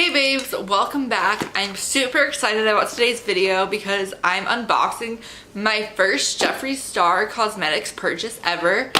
Hey babes, welcome back. I'm super excited about today's video because I'm unboxing my first Jeffree Star Cosmetics purchase ever.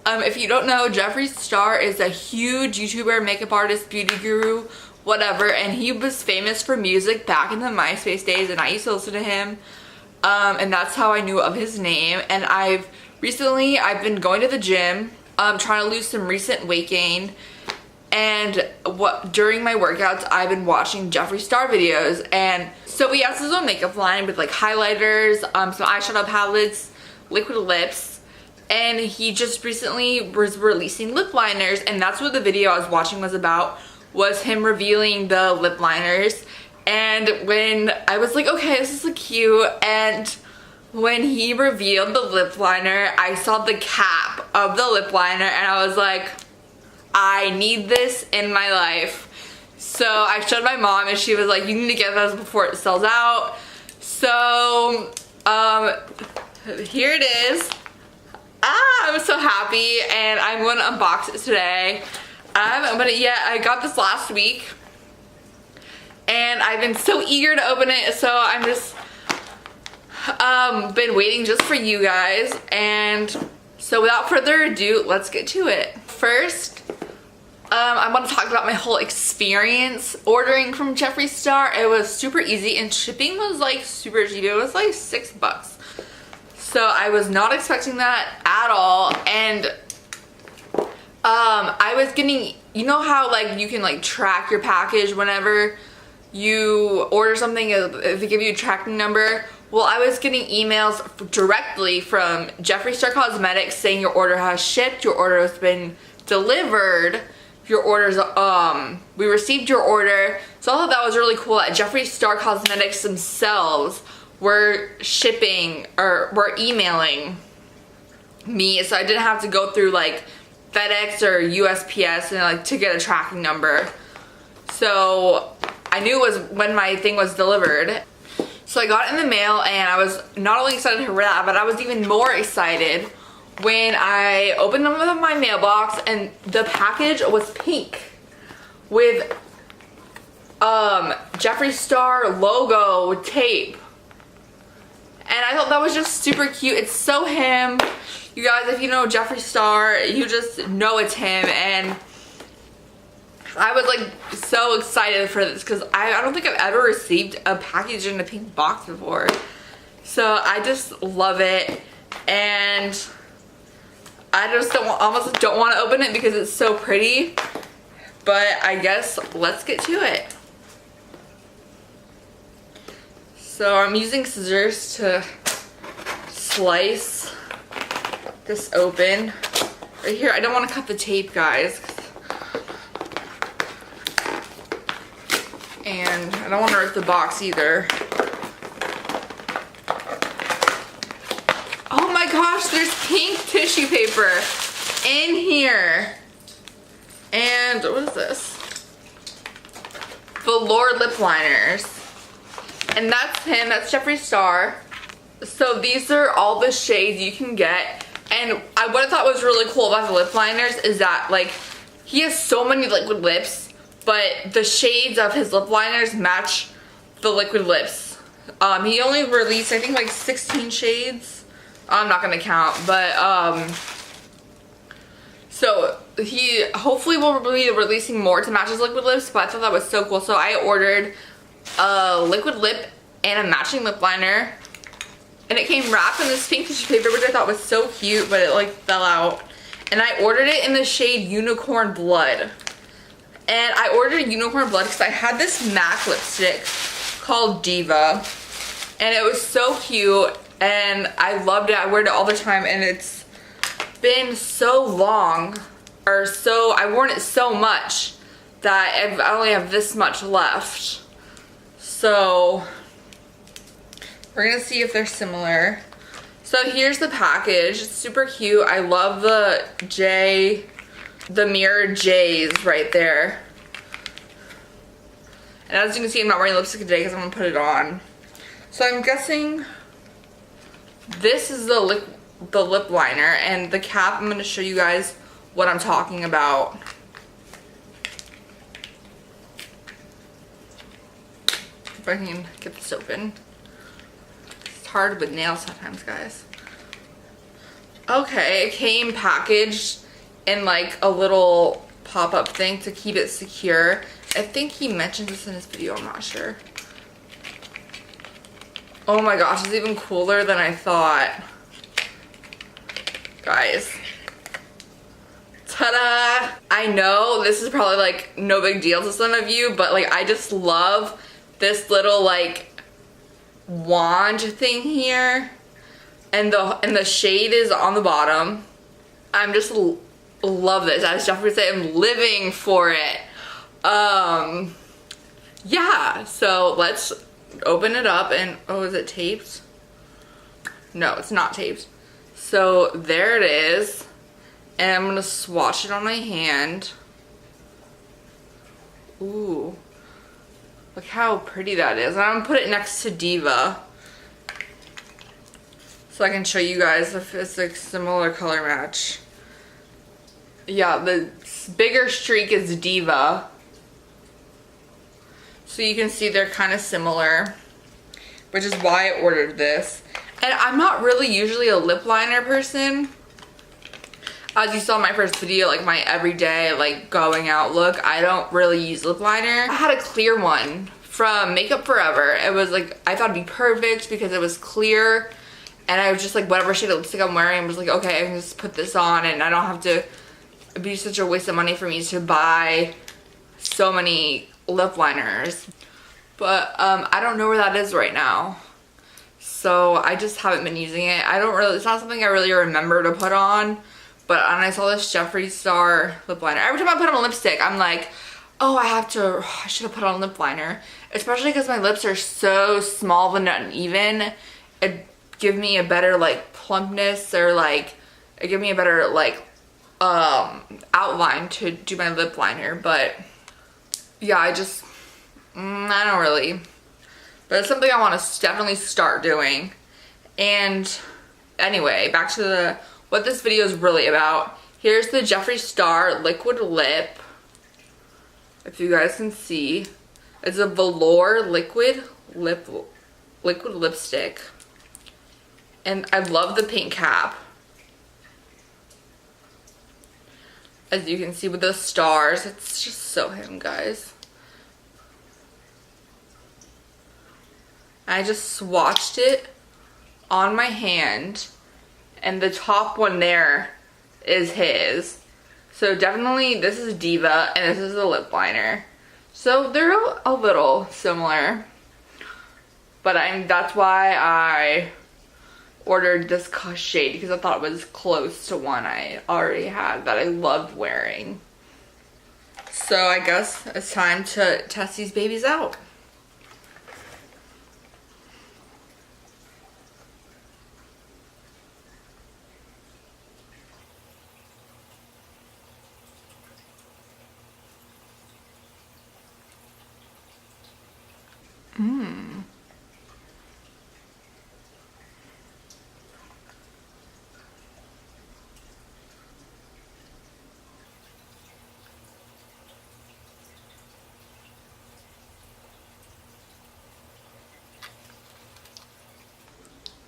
If you don't know, Jeffree Star is a huge YouTuber, makeup artist, beauty guru, whatever, and he was famous for music back in the MySpace days, and I used to listen to him, and that's how I knew of his name. And I've been going to the gym, trying to lose some recent weight gain. And during my workouts, I've been watching Jeffree Star videos, and so he has his own makeup line with like highlighters, some eyeshadow palettes, liquid lips, and he just recently was releasing lip liners, and that's what the video I was watching was about, was him revealing the lip liners. And when I was like, okay, this is like cute, and when he revealed the lip liner, I saw the cap of the lip liner, and I was like, I need this in my life. So I showed my mom, and she was like, you need to get this before it sells out. So here it is. I'm so happy, and I'm going to unbox it today. I got this last week, and I've been so eager to open it, so I'm just been waiting just for you guys. And so without further ado, let's get to it. First, I want to talk about my whole experience ordering from Jeffree Star. It was super easy, and shipping was like super cheap. It was like $6. So I was not expecting that at all. And I was getting, you know how like you can like track your package whenever you order something, if they give you a tracking number? Well, I was getting emails directly from Jeffree Star Cosmetics saying your order has shipped, your order has been delivered, your orders, we received your order. So I thought that was really cool that Jeffree Star Cosmetics themselves were shipping, or were emailing me, so I didn't have to go through like FedEx or USPS and like to get a tracking number. So I knew it was when my thing was delivered. So I got it in the mail, and I was not only excited for that, but I was even more excited when I opened them in my mailbox, and the package was pink with Jeffree Star logo tape. And I thought that was just super cute. It's so him. You guys, if you know Jeffree Star, you just know it's him. And I was like so excited for this because I don't think I've ever received a package in a pink box before. So I just love it, and I just almost don't want to open it because it's so pretty. But I guess let's get to it. So I'm using scissors to slice this open. Right here, I don't want to cut the tape, guys. And I don't want to rip the box either. Oh my gosh, there's pink tissue paper in here. And what is this? Velour lip liners. And that's him, that's Jeffree Star. So these are all the shades you can get. And what I thought was really cool about the lip liners is that like he has so many liquid lips, but the shades of his lip liners match the liquid lips. He only released, I think, like 16 shades. I'm not gonna count, but so he hopefully will be releasing more to match his liquid lips, but I thought that was so cool. So I ordered a liquid lip and a matching lip liner, and it came wrapped in this pink tissue paper, which I thought was so cute, but it like fell out. And I ordered it in the shade Unicorn Blood. And I ordered Unicorn Blood because I had this MAC lipstick called Diva, and it was so cute, and I loved it. I wear it all the time, and it's been so long, or so, I worn it so much that I only have this much left. So we're gonna see if they're similar. So here's the package. It's super cute. I love the mirrored J's right there. And as you can see, I'm not wearing lipstick today because I'm gonna put it on. So I'm guessing this is the lip liner, and the cap, I'm gonna show you guys what I'm talking about. if I can get this open. It's hard with nails sometimes, guys. Okay, it came packaged in like a little pop-up thing to keep it secure. I think he mentioned this in his video, I'm not sure. Oh my gosh, it's even cooler than I thought. Guys. Ta-da! I know this is probably like no big deal to some of you, but like I just love this little like wand thing here. And the shade is on the bottom. I'm just love this. As Jeffrey would say, I'm living for it. Yeah, so let's open it up and, oh, is it taped? No, it's not taped. So there it is. And I'm gonna swatch it on my hand. Ooh. Look how pretty that is. And I'm gonna put it next to Diva, so I can show you guys if it's a similar color match. Yeah, the bigger streak is Diva. So you can see they're kind of similar, which is why I ordered this. And I'm not really usually a lip liner person. As you saw in my first video, like my everyday like going out look, I don't really use lip liner. I had a clear one from Makeup Forever. It was like, I thought it'd be perfect because it was clear. And I was just like, whatever shade of lipstick I'm wearing, I was like, okay, I can just put this on and I don't have to, it'd be such a waste of money for me to buy so many lip liners. But I don't know where that is right now. So I just haven't been using it. It's not something I really remember to put on. But when I saw this Jeffree Star lip liner, every time I put on lipstick, I'm like, oh, I should have put on lip liner. Especially because my lips are so small and uneven. It give me a better like plumpness, or like it give me a better like outline to do my lip liner. But yeah, I don't really, but it's something I want to definitely start doing. And anyway, back to what this video is really about. Here's the Jeffree Star liquid lip, if you guys can see. It's a velour liquid lipstick. And I love the pink cap. As you can see with those stars, it's just so him, guys. I just swatched it on my hand, and the top one there is his. So definitely this is Diva and this is a lip liner. So they're a little similar, but that's why I ordered this shade, because I thought it was close to one I already had that I loved wearing. So I guess it's time to test these babies out.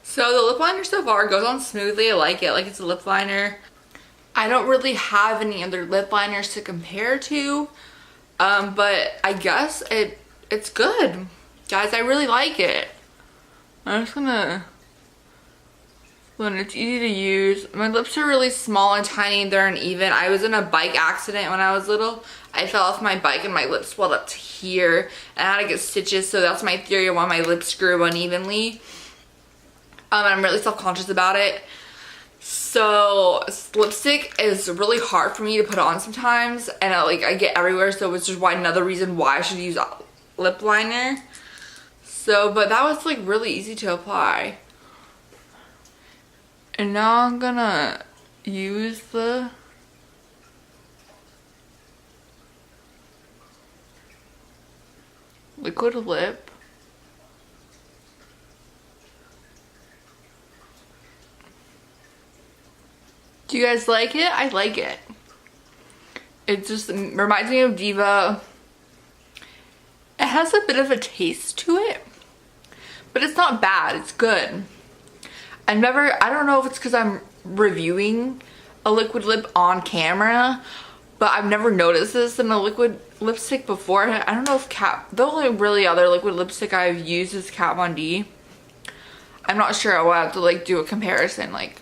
So the lip liner so far goes on smoothly. I like it, like it's a lip liner. I don't really have any other lip liners to compare to, but I guess it's good. Guys, I really like it. I'm just gonna, when it's easy to use. My lips are really small and tiny, they're uneven. I was in a bike accident when I was little. I fell off my bike and my lips swelled up to here, and I had to get stitches, so that's my theory on why my lips grew unevenly. I'm really self-conscious about it. So lipstick is really hard for me to put on sometimes, and I get everywhere, so it's just another reason why I should use lip liner. So, but that was like really easy to apply. And now I'm gonna use the liquid lip. Do you guys like it? I like it. It just reminds me of Diva. And has a bit of a taste to it, but it's not bad. It's good. I don't know if it's because I'm reviewing a liquid lip on camera, but I've never noticed this in a liquid lipstick before. I don't know if the only really other liquid lipstick I've used is Kat Von D. I'm not sure. I will have to like do a comparison, like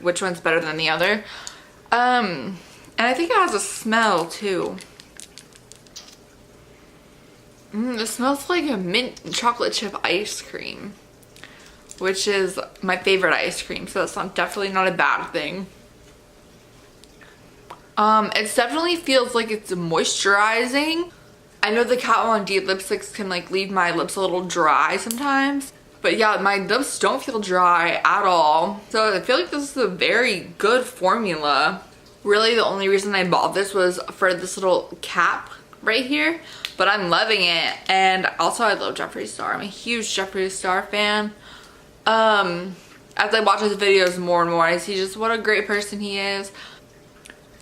which one's better than the other. And I think it has a smell too. It smells like a mint chocolate chip ice cream, which is my favorite ice cream, so that's definitely not a bad thing. It definitely feels like it's moisturizing. I know the Kat Von D lipsticks can like leave my lips a little dry sometimes, but yeah, my lips don't feel dry at all. So I feel like this is a very good formula. Really, the only reason I bought this was for this little cap right here, but I'm loving it. And also I love Jeffree Star. I'm a huge Jeffree Star fan. As I watch his videos more and more, I see just what a great person he is.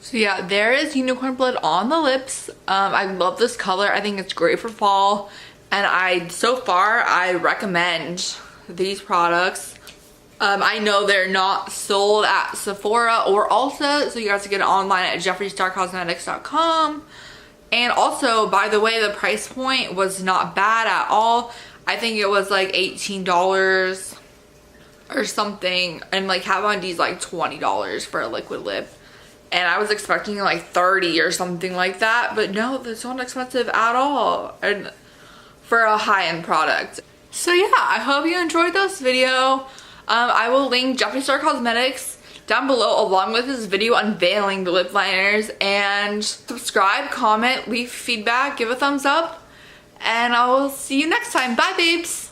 So yeah, there is Unicorn Blood on the lips. I love this color. I think it's great for fall. And so far, I recommend these products. I know they're not sold at Sephora or Ulta, so you guys can get it online at jeffreestarcosmetics.com. And also, by the way, the price point was not bad at all. I think it was like $18 or something, and like Kat Von D's like $20 for a liquid lip, and I was expecting like 30 or something like that, but no, that's not expensive at all, and for a high-end product. So yeah, I hope you enjoyed this video. I will link Jeffree Star Cosmetics down below along with this video unveiling the lip liners, and subscribe, comment, leave feedback, give a thumbs up, and I will see you next time. Bye babes.